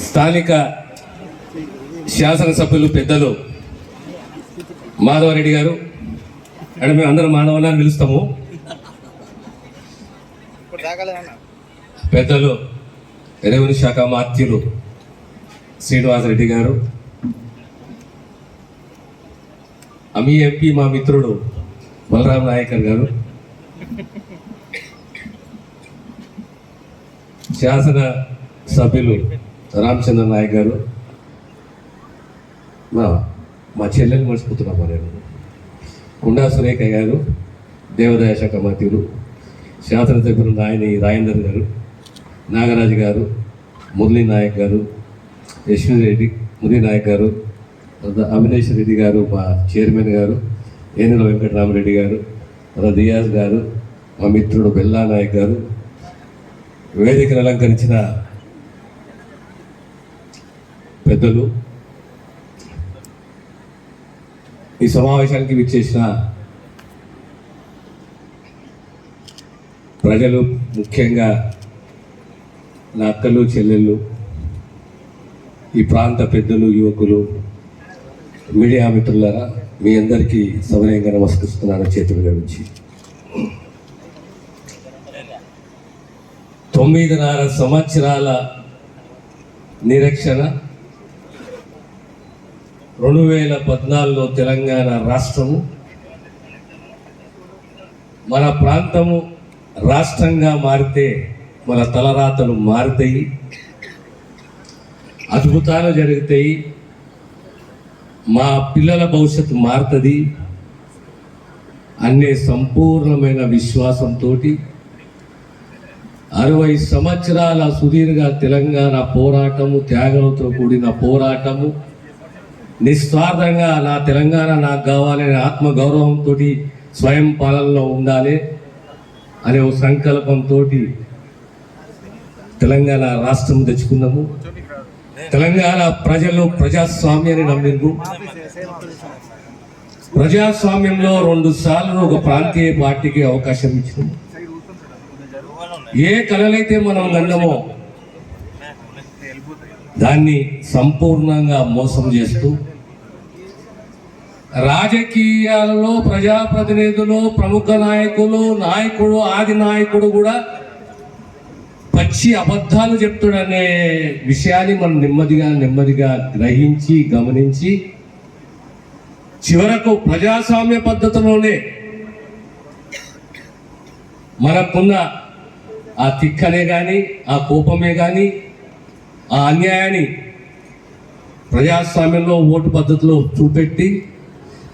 స్థానిక శాసనసభ్యులు పెద్దలు మాధవరెడ్డి గారు, అంటే మేము అందరం మాధవని పిలుస్తాము. పెద్దలు రెవెన్యూ శాఖ మంత్రులు శ్రీనివాసరెడ్డి గారు, అమీ ఎంపీ మా మిత్రుడు బలరాం నాయకర్ గారు, శాసన సభ్యులు రామచంద్ర నాయక్ గారు, మా చెల్లెలు మర్చిపోతున్నామా నేను, కుండా సురేఖ గారు, దేవాదాయ శాఖ మంత్రులు, శాసనసభ్యులు రాజేందర్ గారు, నాగరాజు గారు, మురళీ నాయక్ గారు, యశ్వీ రెడ్డి, మురళీ నాయక్ గారు, అవినేష్ రెడ్డి గారు, మా చైర్మన్ గారు, ఏనుల వెంకటరామరెడ్డి గారు, రియాజ్ గారు, మా మిత్రుడు బెల్లా నాయక్ గారు, వేదికను అలంకరించిన పెద్దలు, ఈ సమావేశానికి విచ్చేసిన ప్రజలు, ముఖ్యంగా నా అక్కలు చెల్లెళ్ళు, ఈ ప్రాంత పెద్దలు, యువకులు, మీడియా మిత్రులారా, మీ అందరికీ సవినయంగా నమస్కరిస్తున్నాను చేతులు గడిచి. 9.5 సంవత్సరాల నిరీక్షణ, 2014లో తెలంగాణ రాష్ట్రము, మన ప్రాంతము రాష్ట్రంగా మారితే మన తలరాతలు మారుతాయి, అద్భుతాలు జరుగుతాయి, మా పిల్లల భవిష్యత్తు మారుతుంది అనే సంపూర్ణమైన విశ్వాసంతో 60 సంవత్సరాల సుదీర్ఘ తెలంగాణ పోరాటము, త్యాగాలతో కూడిన పోరాటము, నిస్వార్థంగా నా తెలంగాణ నాకు కావాలనే ఆత్మగౌరవంతో స్వయం పాలనలో ఉండాలి అనే ఒక సంకల్పంతో తెలంగాణ రాష్ట్రం తెచ్చుకున్నాము. తెలంగాణ ప్రజలు ప్రజాస్వామ్యాన్ని నమ్మిండ్రు. ప్రజాస్వామ్యంలో 2 సార్లు ఒక ప్రాంతీయ పార్టీకి అవకాశం ఇచ్చినాము. ఏ కళలైతే మనం గండమో దాన్ని సంపూర్ణంగా మోసం చేస్తూ రాజకీయాలలో ప్రజాప్రతినిధులు, ప్రముఖ నాయకుడు, ఆది నాయకుడు కూడా పచ్చి అబద్ధాలు చెప్తాడనే విషయాన్ని మనం నెమ్మదిగా గ్రహించి గమనించి చివరకు ప్రజాస్వామ్య పద్ధతిలోనే మనకున్న ఆ తిక్కనే కానీ, ఆ కోపమే కానీ, ఆ అన్యాయాన్ని ప్రజాస్వామ్యంలో ఓటు పద్ధతిలో చూపెట్టి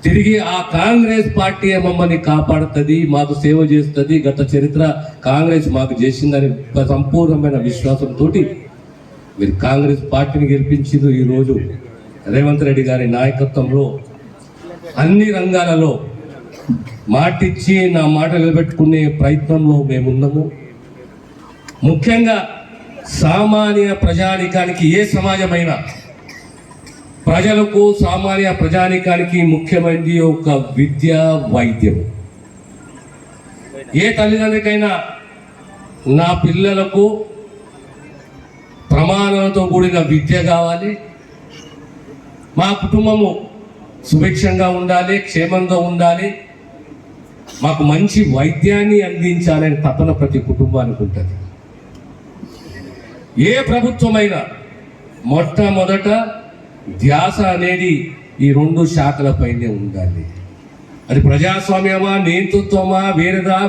తిరిగి ఆ కాంగ్రెస్ పార్టీ మమ్మల్ని కాపాడుతుంది, మాకు సేవ చేస్తుంది, గత చరిత్ర కాంగ్రెస్ మాకు చేసిందని సంపూర్ణమైన విశ్వాసంతో మీరు కాంగ్రెస్ పార్టీని గెలిపించారు. ఈరోజు రేవంత్ రెడ్డి గారి నాయకత్వంలో అన్ని రంగాలలో మాటిచ్చి నా మాట నిలబెట్టుకునే ప్రయత్నంలో మేమున్నాము. ముఖ్యంగా సామాన్య ప్రజానికానికి, ఏ సమాజమైనా ప్రజలకు, సామాన్య ప్రజానికానికి ముఖ్యమైనది ఒక విద్య, వైద్యం. ఏ తల్లిదండ్రులకైనా నా పిల్లలకు ప్రమాణాలతో కూడిన విద్య కావాలి, మా కుటుంబము సుభిక్షంగా ఉండాలి, క్షేమంగా ఉండాలి, మాకు మంచి వైద్యాన్ని అందించాలని తపన ప్రతి కుటుంబానికి ఉంటుంది. ఏ ప్రభుత్వమైనా మొట్టమొదట ధ్యాస అనేది ఈ 2 శాఖలపైనే ఉండాలి. అది ప్రజాస్వామ్యమా, నియంతృత్వమా,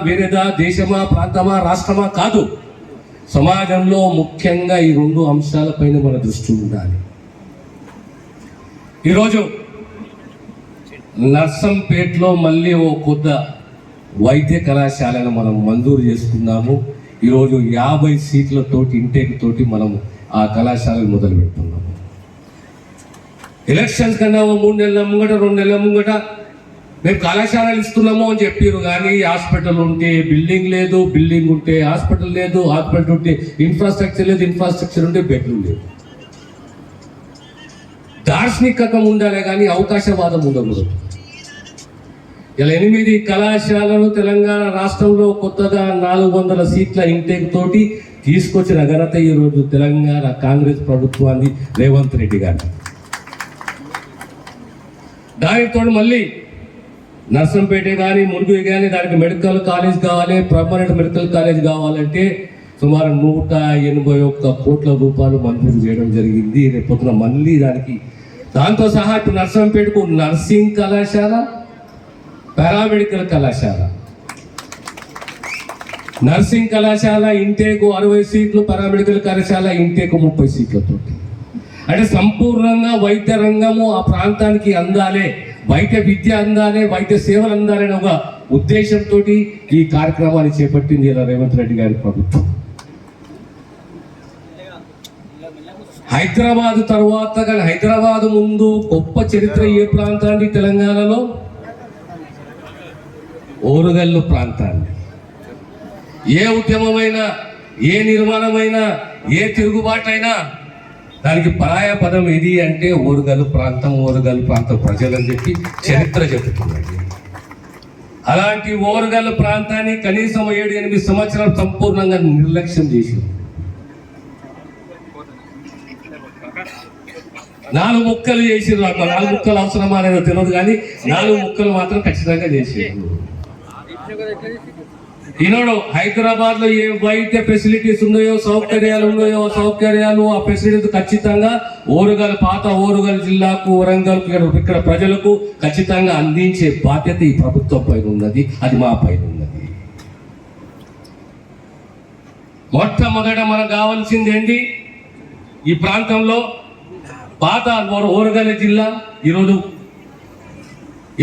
వేరేదా దేశమా, ప్రాంతమా, రాష్ట్రమా కాదు. సమాజంలో ముఖ్యంగా ఈ 2 అంశాలపైన మన దృష్టి ఉండాలి. ఈరోజు నర్సంపేటలో మళ్ళీ ఓ కొత్త వైద్య కళాశాలను మనం మంజూరు చేసుకున్నాము. ఈరోజు 50 సీట్లతోటి, ఇంటేక్ తోటి మనం ఆ కళాశాలను మొదలు పెడుతున్నాము. ఎలక్షన్స్ కన్నా 3 నెలల ముంగట, 2 నెలల ముంగట మేము కళాశాలలు ఇస్తున్నాము అని చెప్పారు. కానీ హాస్పిటల్ ఉంటే బిల్డింగ్ లేదు, బిల్డింగ్ ఉంటే హాస్పిటల్ లేదు, హాస్పిటల్ ఉంటే ఇన్ఫ్రాస్ట్రక్చర్ లేదు, ఇన్ఫ్రాస్ట్రక్చర్ ఉంటే బెడ్లు లేదు. దార్శనికత ఉండాలి కానీ అవకాశవాదం ఉండకూడదు. ఇలా 8 కళాశాలలు తెలంగాణ రాష్ట్రంలో కొత్తగా 400 సీట్ల ఇంటేక్ తోటి తీసుకొచ్చిన ఘనత ఈరోజు తెలంగాణ కాంగ్రెస్ ప్రభుత్వాన్ని రేవంత్ రెడ్డి గారు. దానితో మళ్ళీ నర్సంపేట కానీ ములుగు కానీ దానికి మెడికల్ కాలేజ్ కావాలి, పర్మనెంట్ మెడికల్ కాలేజ్ కావాలంటే సుమారు 181 కోట్ల రూపాయలు మంజూరు చేయడం జరిగింది. రేపొద్దున మళ్ళీ దాంతో సహా ఇప్పుడు నర్సంపేటకు నర్సింగ్ కళాశాల, పారామెడికల్ కళాశాల, నర్సింగ్ కళాశాల ఇంటేకు 60 సీట్లు, పారామెడికల్ కళాశాల ఇంటేకు 30 సీట్లతో, అంటే సంపూర్ణంగా వైద్య రంగము ఆ ప్రాంతానికి అందాలే, వైద్య విద్య అందాలే, వైద్య సేవలు అందాలనే ఒక ఉద్దేశంతో ఈ కార్యక్రమాన్ని చేపట్టింది ఇలా రేవంత్ రెడ్డి గారి ప్రభుత్వం. హైదరాబాద్ తర్వాత కానీ హైదరాబాద్ ముందు గొప్ప చరిత్ర ఏ ప్రాంతాన్ని తెలంగాణలో? ఓరుగల్లు ప్రాంతాన్ని. ఏ ఉద్యమమైనా, ఏ నిర్మాణమైనా, ఏ తిరుగుబాటైనా దానికి పరాయ పదం ఏది అంటే ఓరుగల్లు ప్రాంతం, ఓరుగల్లు ప్రాంతం ప్రజలని చెప్పి చరిత్ర చెబుతున్నది. అలాంటి ఓరుగల్లు ప్రాంతాన్ని కనీసం 7-8 సంవత్సరాలు సంపూర్ణంగా నిర్లక్ష్యం చేసింది. 4 ముక్కలు చేసిర్రు. 4 ముక్కలు అవసరమా అనేది తెలియదు కానీ 4 ముక్కలు మాత్రం ఖచ్చితంగా చేసిర్రు. ఈనాడు హైదరాబాద్ లో ఏ వైద్య ఫెసిలిటీస్ ఉన్నాయో, సౌకర్యాలు ఆ ఫెసిలిటీస్ ఖచ్చితంగా ఓరుగల్, పాత ఓరుగల్ జిల్లాకు, వరంగల్ ఇక్కడ ప్రజలకు ఖచ్చితంగా అందించే బాధ్యత ఈ ప్రభుత్వం పైన ఉన్నది. అది మా పైన ఉన్నది. మొట్టమొదట మనకు కావాల్సింది ఏంటి? ఈ ప్రాంతంలో పాత ఓరుగల్ జిల్లా ఈరోజు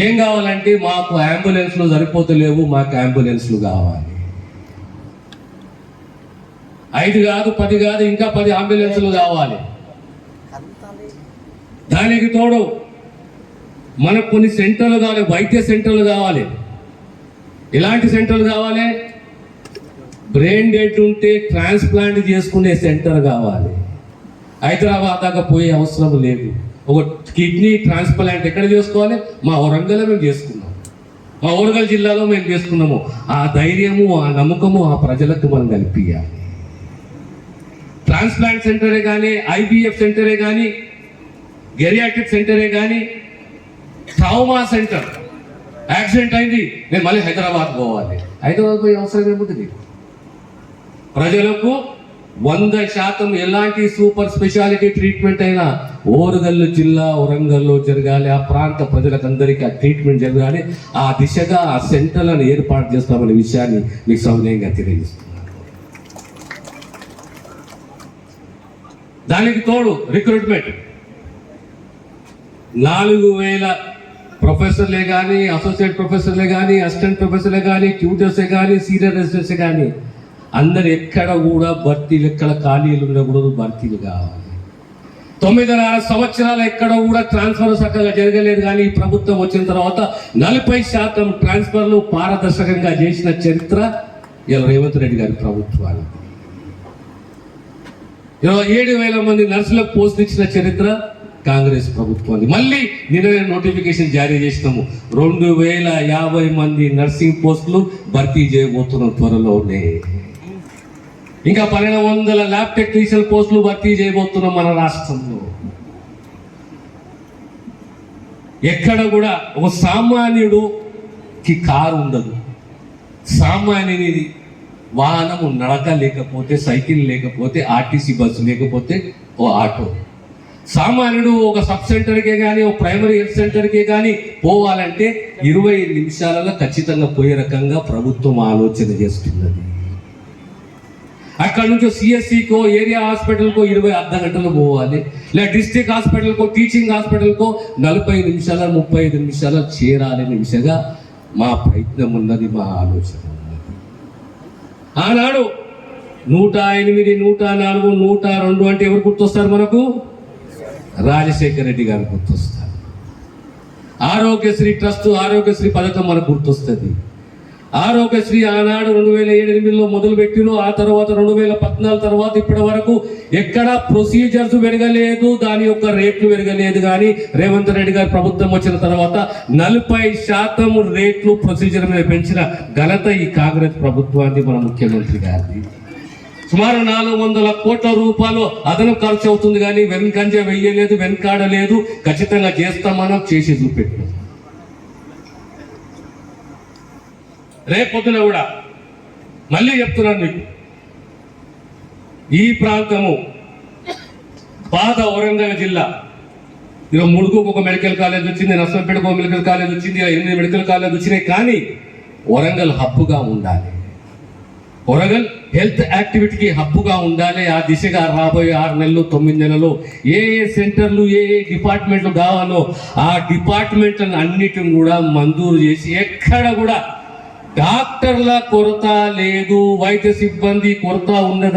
ఏం కావాలంటే మాకు అంబులెన్స్లు సరిపోతలేవు, మాకు అంబులెన్స్లు కావాలి. 5 కాదు, 10 కాదు, ఇంకా 10 అంబులెన్స్లు కావాలి. దానికి తోడు మనకు కొన్ని సెంటర్లు కావాలి, వైద్య సెంటర్లు కావాలి. ఎలాంటి సెంటర్లు కావాలి? బ్రెయిన్ డెడ్ ఉంటే ట్రాన్స్ప్లాంట్ చేసుకునే సెంటర్ కావాలి. హైదరాబాద్ దాకా పోయే అవసరం లేదు. ఒక కిడ్నీ ట్రాన్స్ప్లాంట్ ఎక్కడ చేసుకోవాలి? మా వరంగల్లో మేము చేసుకున్నాం, మా వరంగల్ జిల్లాలో మేము చేసుకున్నాము. ఆ ధైర్యము, ఆ నమ్మకము ఆ ప్రజలకు మనం కల్పించాలి. ట్రాన్స్ప్లాంట్ సెంటరే కానీ, ఐబిఎఫ్ సెంటరే కానీ, గెరియాట్రిక్ సెంటరే కానీ, ట్రామా సెంటర్. యాక్సిడెంట్ అయింది, నేను మళ్ళీ హైదరాబాద్ పోవాలి. హైదరాబాద్ పోయే అవసరం ఏముంది? ప్రజలకు 100% ఎలాంటి సూపర్ స్పెషాలిటీ ట్రీట్మెంట్ అయినా ఓరుగల్లు జిల్లా, వరంగల్లో జరగాలి. ఆ ప్రాంత ప్రజలకు అందరికీ ఆ ట్రీట్మెంట్ జరగాలి. ఆ దిశగా ఆ సెంటర్లను ఏర్పాటు చేస్తామనే విషయాన్ని మీకు సౌజన్యంగా తెలియజేస్తున్నాను. దానికి తోడు రిక్రూట్మెంట్ 4000 ప్రొఫెసర్లే కానీ, అసోసియేట్ ప్రొఫెసర్లే కానీ, అసిస్టెంట్ ప్రొఫెసర్లే కానీ, ట్యూటర్సే కానీ, సీనియర్ రెసిడెంట్సే కానీ అందరు ఎక్కడ కూడా భర్తీలు, ఎక్కడ ఖాళీలు ఉండకూడదు, భర్తీలు కావాలి. 9.5 సంవత్సరాలు ఎక్కడ కూడా ట్రాన్స్ఫర్ చక్కగా జరగలేదు. కానీ ఈ ప్రభుత్వం వచ్చిన తర్వాత 40% ట్రాన్స్ఫర్లు పారదర్శకంగా చేసిన చరిత్ర ఇలా రేవంత్ రెడ్డి గారి ప్రభుత్వానికి. 7,000 మంది నర్సులకు పోస్టులు ఇచ్చిన చరిత్ర కాంగ్రెస్ ప్రభుత్వాన్ని. మళ్ళీ నిన్న నోటిఫికేషన్ జారీ చేసినాము, 2,050 మంది నర్సింగ్ పోస్టులు భర్తీ చేయబోతున్నాం త్వరలోనే. ఇంకా 1,200 ల్యాబ్ టెక్నీషియన్ పోస్టులు భర్తీ చేయబోతున్నాం మన రాష్ట్రంలో. ఎక్కడ కూడా ఒక సామాన్యుడికి కారు ఉండదు, సామాన్యునిది వాహనము నడక లేకపోతే, సైకిల్ లేకపోతే, ఆర్టీసీ బస్సు లేకపోతే ఓ ఆటో. సామాన్యుడు ఒక సబ్ సెంటర్కే కానీ, ఒక ప్రైమరీ హెల్త్ సెంటర్కే కానీ పోవాలంటే 20 నిమిషాలలో ఖచ్చితంగా పోయే రకంగా ప్రభుత్వం ఆలోచన చేస్తున్నది. అక్కడ నుంచి సిఎస్సికో, ఏరియా హాస్పిటల్కో 20 అర్ధగంటలు పోవాలి, లేదా డిస్ట్రిక్ట్ హాస్పిటల్కో, టీచింగ్ హాస్పిటల్కో 40 నిమిషాల, 35 నిమిషాలు చేరాలనే విషయంగా మా ప్రయత్నం ఉన్నది, మా ఆలోచన ఉన్నది. ఆనాడు 108, 104, 102 అంటే ఎవరు గుర్తొస్తారు మనకు? రాజశేఖర రెడ్డి గారు గుర్తొస్తారు. ఆరోగ్యశ్రీ ట్రస్ట్, ఆరోగ్యశ్రీ పథకం మనకు గుర్తొస్తుంది. ఆరోగ్యశ్రీ ఆనాడు 2008లో మొదలుపెట్టిరు. ఆ తర్వాత 2014 తర్వాత ఇప్పటి వరకు ఎక్కడ ప్రొసీజర్స్ పెరగలేదు, దాని యొక్క రేట్లు పెరగలేదు. కానీ రేవంత్ రెడ్డి గారి ప్రభుత్వం వచ్చిన తర్వాత 40% రేట్లు ప్రొసీజర్ మీద పెంచిన ఘనత ఈ కాంగ్రెస్ ప్రభుత్వాన్ని, మన ముఖ్యమంత్రి గారిది. సుమారు 400 కోట్ల రూపాయలు అదనం ఖర్చు అవుతుంది, కానీ వెనుకంజ వెయ్యలేదు, వెనకాడలేదు. ఖచ్చితంగా చేస్తామన్నా చేసి చూపెట్టినాం. రేపొద్దున కూడా మళ్ళీ చెప్తున్నాను మీకు, ఈ ప్రాంతము పాత వరంగల్ జిల్లా, ఈరోజు ములుగుకు ఒక మెడికల్ కాలేజ్ వచ్చింది, నర్సంపేటకు ఒక మెడికల్ కాలేజ్ వచ్చింది, 8 మెడికల్ కాలేజ్ వచ్చినాయి. కానీ వరంగల్ హబ్బుగా ఉండాలి, వరంగల్ హెల్త్ యాక్టివిటీకి హబ్బుగా ఉండాలి. ఆ దిశగా రాబోయే 6 నెలలు 9 నెలలు ఏ సెంటర్లు ఏ డిపార్ట్మెంట్లు కావాలో ఆ డిపార్ట్మెంట్లను అన్నిటిని కూడా మంజూరు చేసి, ఎక్కడ కూడా డాక్టర్ల కొరత లేదు, వైద్య సిబ్బంది కొరత ఉన్నదని